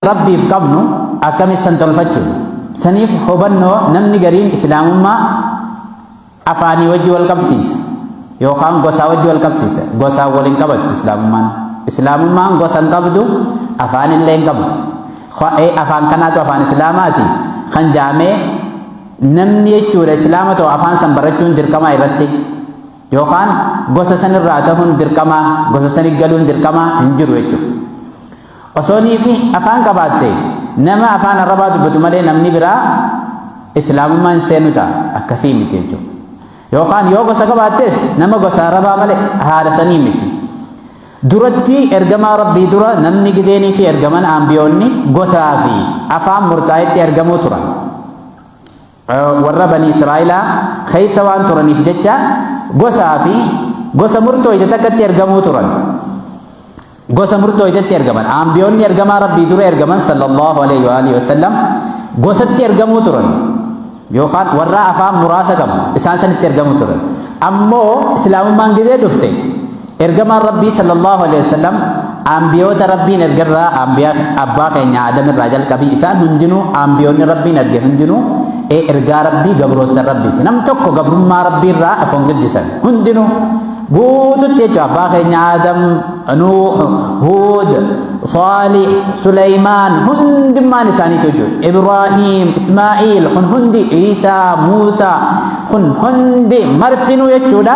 ربي في قبنو أكمل سنتلفتشو سنيف هبنو نمني قرين إسلام ما أفاني وجه والكبسيس يوخام غوسا وجه والكبسيس غوسا ولين قبض إسلام ما غوسا قبضو أفاني اللين قبض أفان كناتو أفان إسلاماتي خنجامي نمني يجور إسلاماتو أفان سنبرتون دركما إرتي يوخان غوسا سنراتهن دركما غوسا سنقلون دركما انجروا يجو osoni fi afaan qabaate nama afaan arabaa dubbatu malee namni biraa islaamummaan seenuta akkasii miti jechuudha yookaan yoo gosa qabaates nama gosa arabaa malee haala sanii miti duratti ergamaa rabbii dura namni gideenii fi ergaman ambiyoonni gosaa fi afaan murtaa'etti ergamuu turan warra bani israa'ilaa keessa waan turaniif jecha gosaa fi gosa murtooyte takkatti ergamuu turan gosa murtooytetti ergaman ambiyoonni ergamaa rabbii dura ergaman sallallahu alaihi wa alihi wasallam gosatti ergamuu turan yookaan warra afaan muraasa qabu isaan sanitti ergamuu turan ammoo islaamummaan gidee dhufte ergamaan rabbii sallallahu alaihi wasallam ambiyoota rabbiin ergarraa ambiyaa abbaa keenya Adam irraa jalqabii isaan hundinuu ambiyoonni rabbiin erge hundinuu ergaa rabbii gabroota rabbiiti nam tokko gabrummaa rabbii irraa afaan guddisan hundinuu guututti jechuudha abbaa keenya Adam Nuh Hud Salih Sulaimaan hundummaan isaaniitu jechuudha Ibrahim Ismaa'il kun hundi Isaa Muusaa kun hundi martinuu jechuudha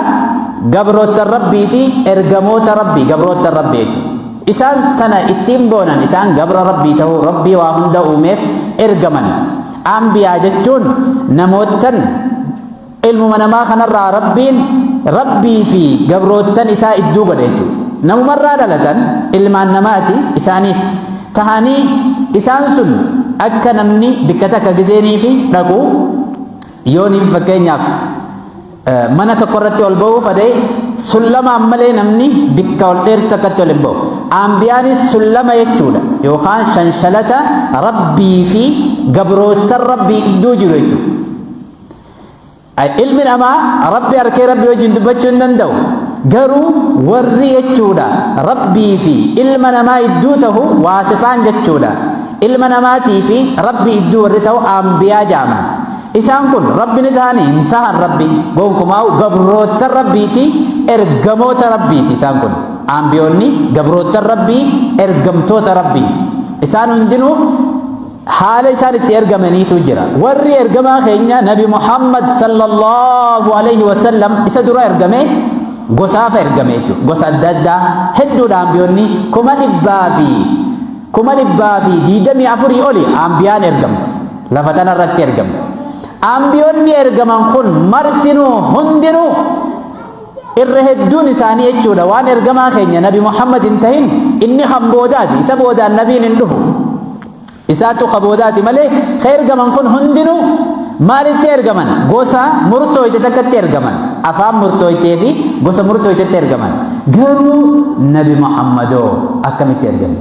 gabroota rabbiiti ergamoota rabbii gabroota rabbii jechuudha isaan tana ittiin boonan isaan gabra rabbii ta'uu rabbii waa hunda uumeef ergaman ambiyaa jechuun namootan ilmuma namaa kanarraa rabbii fi gabrootan isaa idduu godhe jechuudha namumarraa dhalatan ilmaan namaati isaanis tahanii isaan sun akka namni bikka takka gizeenii fi dhaqu yooniif fakkeenyaaf mana tokko irratti ol ba'uu fedhe sullamaan malee namni bikka ol dheertu takkatti ol hin ba'u ambiyaanis sullama jechuudha yookaan shanshalata rabbii fi gabrootan rabbii idduu jiru jechuudha ilmi namaa rabbi harkee rabbii wajjin dubbachuu hin danda'u garuu warri jechuudha rabbii fi ilma namaa idduu ta'u waasitaan jechuudha ilma namaatii fi rabbii idduu warri ta'u ambiyaa jaaman isaan kun rabbi ni ta'anii hin tahan rabbi gonkumaa gabroota rabbiiti ergamoota rabbiiti isaan kun ambiyoonni gabroota rabbii ergamtoota rabbiiti isaan hundinuu haala isaan itti ergamaniitu jira warri ergamaa keenya nabi Muhammad sallallahu alaihi wasallam isa dura ergame gosaafa ergame jechuudha gosa adda addaa hedduudha ambiyoonni 1,224 oli ambiyaan ergamte lafa tanarratti ergamte ambiyoonni ergaman kun martinuu hundinuu irra hedduun isaanii jechuudha waan ergamaa keenya nabi Muhammad hin tahin inni kan boodaati isa boodaan nabiin hin dhufu isaatu qaboodaati malee ergaman kun hundinuu maalitti ergaman gosa murtooyte takkatti ergaman afaan murtooytee fi gosa murtooytetti ergaman garuu nabi Muhammadoo akkamitti ergame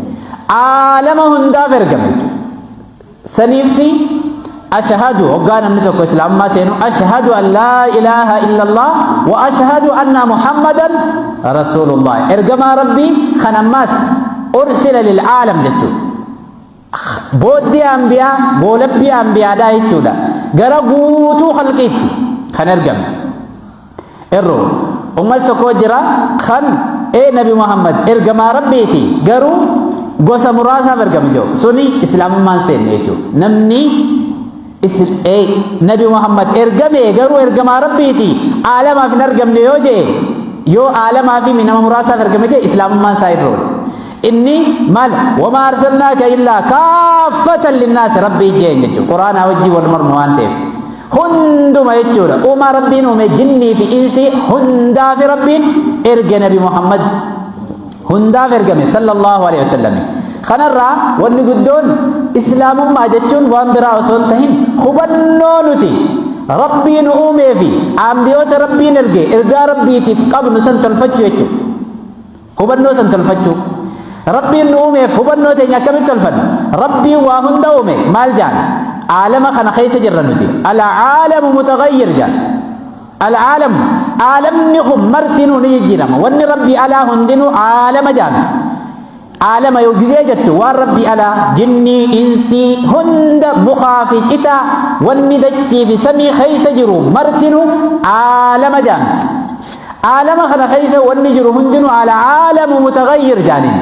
aalama hundaaf ergame saniifi أشهد وقال نمتك إسلام ما سينو أشهد أن لا إله إلا الله وأشهد أن محمدا رسول الله إرجما ربي خنماس أرسل للعالم جتو بودي أنبياء بولبي أنبياء دا يتودا غرغوتو خلقيتي خنرجم إرو أمتك وجرا خن نبي محمد إرجما ربيتي غرو غوسا مراسا برجم جو سني إسلام ما سينو نمني nabi Muhammad ergame garuu ergamaa rabbiiti aalamaaf hin argamne yoo jee yoo aalamaa fi nama muraasaaf ergame jee islaamummaan isaa irra inni maal wamaa arsalnaaka illaa kaaffatan linnaasi rabbii jeen jechuudha quraanaa wajjii wal mormu waan ta'eef hunduma jechuudha uumaa rabbiin uume jinnii fi insi hundaaf rabbiin erge nabi Muhammad hundaaf ergame sallallahu alaihi wasallam kanarraa wanni guddoon islaamummaa jechuun waan biraa osoo hin tahin hubannoo nuti rabbiin uumee fi ambiyoota rabbiin erge ergaa rabbiitiif qabnu san tolfachuu jechuudha hubannoo san tolfachuu rabbiin nu uumeef hubannoo teenya akkamitti tolfanna rabbiin waa hunda uume maal jaan aalama kana keessa jirra nuti alcaalamu mutagayyir jaan alcaalamu aalamni kun martinuu ni jijjiirama wanni rabbii alaa hundinuu aalama jaamti عالم يوجد وربي على جني إنسي هند مخافي جتا والندجي في سمي خيس جرو مرتنو عالم جانت عالم خنا خيس والنجر هندنو على عالم متغير جانين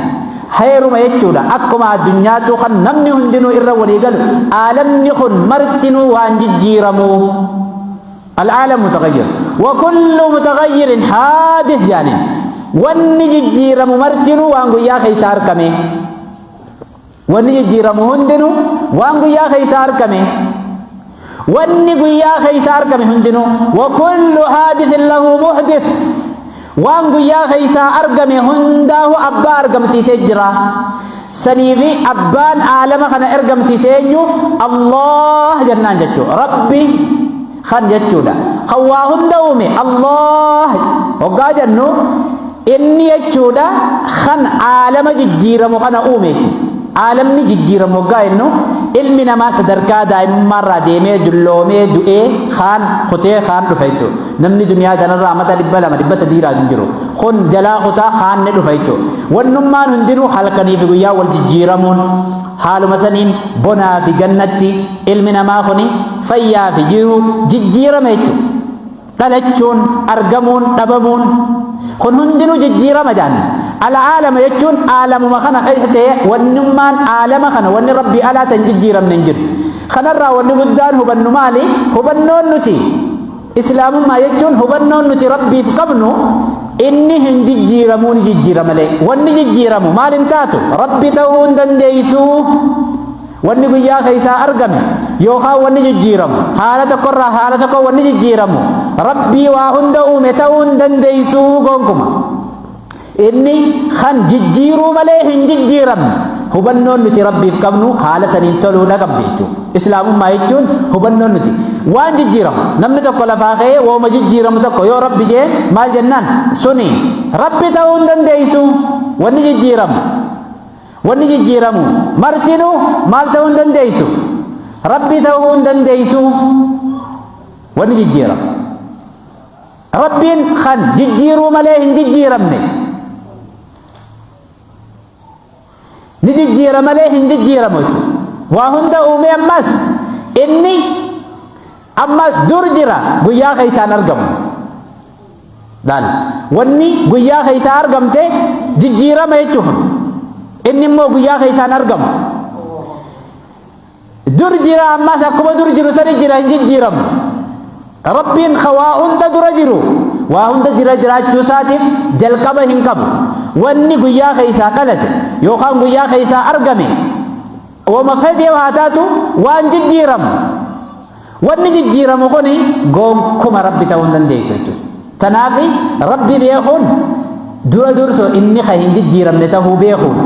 خير ما يجودا أكما الدنيا تخن نمني هندنو إرى وليقل عالم نخن مرتنو وانججيرمو العالم متغير وكل متغير حادث جانين wanni jijjiiramu martinuu waan guyyaa keessa argame wanni jijjiiramu hundinuu waan guyyaa keessa argame wanni guyyaa keessa argame hundinuu wa kullu haadithin lahu muhdith waan guyyaa keessa argame hundaahu abbaa argamsiisee jira saniifi abbaan aalama kana argamsiisee eenyu Allah jennaan jechuu rabbi kan jechuudha kan waa hunda uume Allah hoggaa jennu inni jechuudha kan aalama jijjiiramu kana uume aalamni jijjiiramu hoggaa jennu ilmi namaa sadarkaa daa'imummaarraa deemee dulloomee du'ee kaan kutee kaan dhufa jechuudha namni duniyaa kanarraa mata 200 300 hin jiru kun jalaa kutaa kaan ni dhufa jechuudha wannummaan hundinuu halkanii fi guyyaa wal jijjiiramuun haaluma saniin bonaa fi gannatti ilmi namaa kuni fayyaa fi jiru jijjiirame jechuudha dhalachuun argamuun dhabamuun kun hundinuu jijjiirama jaan alaalama jechuun aalamuma kana keessatti wannummaan aalama kana wanni rabbi alaa tan jijjiiramne hin jiru kanarraa wanni guddaan hubannu maali hubannoon nuti islaamummaa jechuun hubannoon nuti rabbiif qabnu inni hin jijjiiramuun jijjiiramalee wanni jijjiiramu maal hin taatu rabbi ta'uu hin dandeessu wanni guyyaa keessaa argame yookaan wanni jijjiiramu haala tokkorraa haala tokko wanni jijjiiramu rabbii waa hunda uume ta'uu hin dandeessu gonkuma inni kan jijjiiruu malee hin jijjiiramne hubannoon nuti rabbiif qabnu haala saniin toluudha qabdi jechuudha islaamummaa jechuun hubannoon nuti waan jijjiiramu namni tokko lafaa ka'ee wooma jijjiiramu tokko yoo rabbi jee maal jennaan suni rabbi ta'uu hin dandeessu wanni jijjiiramu martinuu maal ta'uu hin dandeessu rabbi ta'uu hin dandeessu wanni jijjiiramu rabbiin kan jijjiiruu malee hin jijjiiramne ni jijjiira malee hin jijjiiramu waa hunda uume ammas inni amma dur jira guyyaa keessaan argamu daal wanni guyyaa keessaa argamte jijjiirama jechuudha inni immoo guyyaa keessaan argamu dur jira ammas akkuma dur jiru sani jira hin jijjiiramu rabbiin waa hunda dura jiru waa hunda jiraachuu isaatiif jalqaba hin qabu wanni guyyaa keessaa dhalate yookaan guyyaa keessaa argame wama fedhe waa taatu waan jijjiiramu wanni jijjiiramu kuni gonkumaa rabbi ta'uu hin dandeessu jechuudha tanaaf rabbi beekuun dura durso inni ka hin jijjiiramne ta'uu beekuun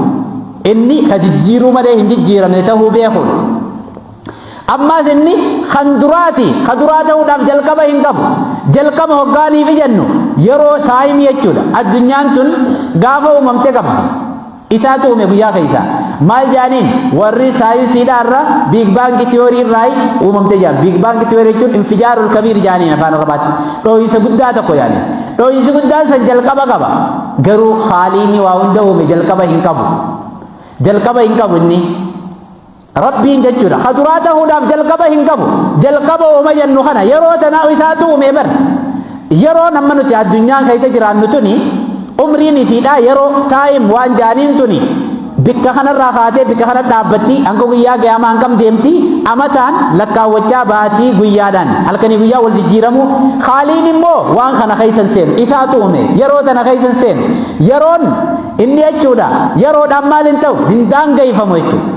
inni ka jijjiiruu malee hin jijjiiramne ta'uu beekuun ammaas inni kan duraati ka duraa ta'uudhaaf jalqaba hin qabu jalqaba hoggaaniif jennu yeroo taayimii jechuudha addunyaan tun gaafa uumamte qabdi isaatu uume guyyaa keessa maal jaaniin warri saayinsiidhaarra biig baanki tiyoorii irraa uumamte jaan biig baanki tiyoorii jechuun infijaarul kabiir jaaniin afaan arabaatti dhooyinsa guddaa tokko jaaniin dhooyinsi guddaan san jalqaba qaba garuu haaliini waa hunda uume jalqaba hin qabu inni rabbiin jechuudha kaduraa ta'uudhaaf jalqaba hin qabu jalqaba uuma jennu kana yeroo tanaa isaatu uume bar yeroo nama nuti addunyaan keessa jiraannu tuni umriin isiidha yeroo taayim waan jaaniin tuni bikka kanarraa kaatee bikka kana dhaabbatti hanga guyyaa qiyaamaa hangam deemti amataan lakkaawwachaa baatii guyyaadhaan halkanii guyyaa wal jijjiiramu haaliin immoo waan kana keessan seenu isaatu uume yeroo tana keessan seenu yeroon inni jechuudha yeroodhaan maal hin ta'u hin daangayfamu jechuudha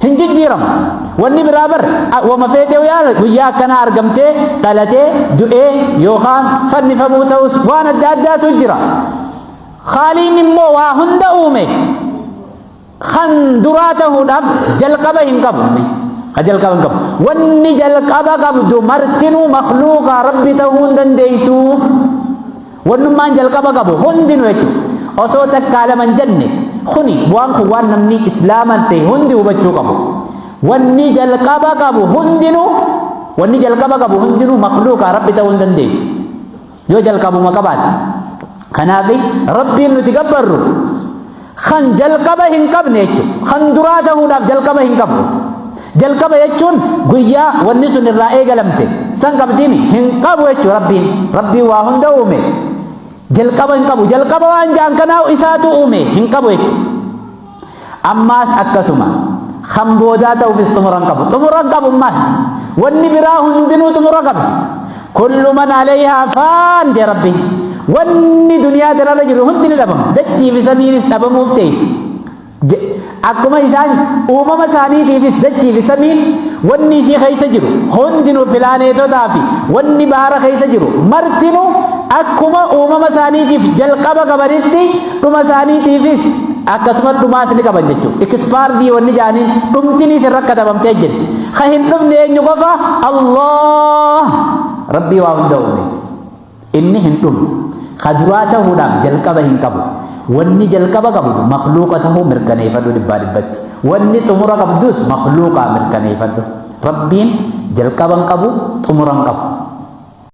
hin jijjiiramu wanni biraa bar wama fedhe guyyaa akkanaa argamtee dhalatee du'ee yookaan fannifamuu ta'us waan adda addaatu jira haaliin immoo waa hunda uume kan duraa ta'uudhaaf jalqaba hin qabu wanni jalqaba qabdu martinuu makhluuqa rabbi ta'uu hin dandeessu wannummaan jalqaba qabu hundinuu jechuudha osoo takkaa lama hin jenne kuni waan kun waan namni islaaman ta'e hundi hubachuu qabu wanni jalqaba qabu hundinuu makhluuqa rabbi ta'uu hin dandeessu yoo jalqabuma qabaate kanaaf rabbiin nuti gabbarru kan jalqaba hin qabne jechuudha. Kan duraa ta'uudhaaf jalqaba hin qabu. Jalqaba jechuun guyyaa wanni sun irraa eegalamte san qabdiimi hin qabu jechuudha rabbiin. Rabbiin waa hunda uume jalqaba hin qabu. Jalqaba waan jaan kanaa isaatu uume hin qabu jechuudha. Ammaas akkasuma kan boodaa ta'uufis xumura hin qabu. Xumura hin qabu ammaas wanni biraa hundinuu xumura qabdi. Kullu man alayhaa faan jee rabbiin. Wanni duniyaa irra jiru hundi ni dhabama. Dachii fi samiinis dhabamuuf teessi. Akkuma isaan uumama isaaniitiifis dachii fi samiin wanni isii keessa jiru hundinuu pilaaneetotaa fi wanni bahara keessa jiru martinuu akkuma uumama isaaniitiif jalqaba qabanitti dhuma isaaniitiifis akkasuma dhumaas ni qaban jechuudha. Ikispaardii wanni jaaniin dhumtiniis irra katabamtee jirti. Ka hin dhumne eenyu qofa Allah rabbii waa hunda uume. Inni hin dhumu. Ka duraa ta'uudhaaf jalqaba hin qabu. Wanni jalqaba qabdu makhluuqa ta'uu mirkaneeffadhu dhibbaa dhibbatti. Wanni xumura qabdus makhluuqa mirkaneeffadhu. Rabbiin jalqaba hin qabu xumura hin qabu.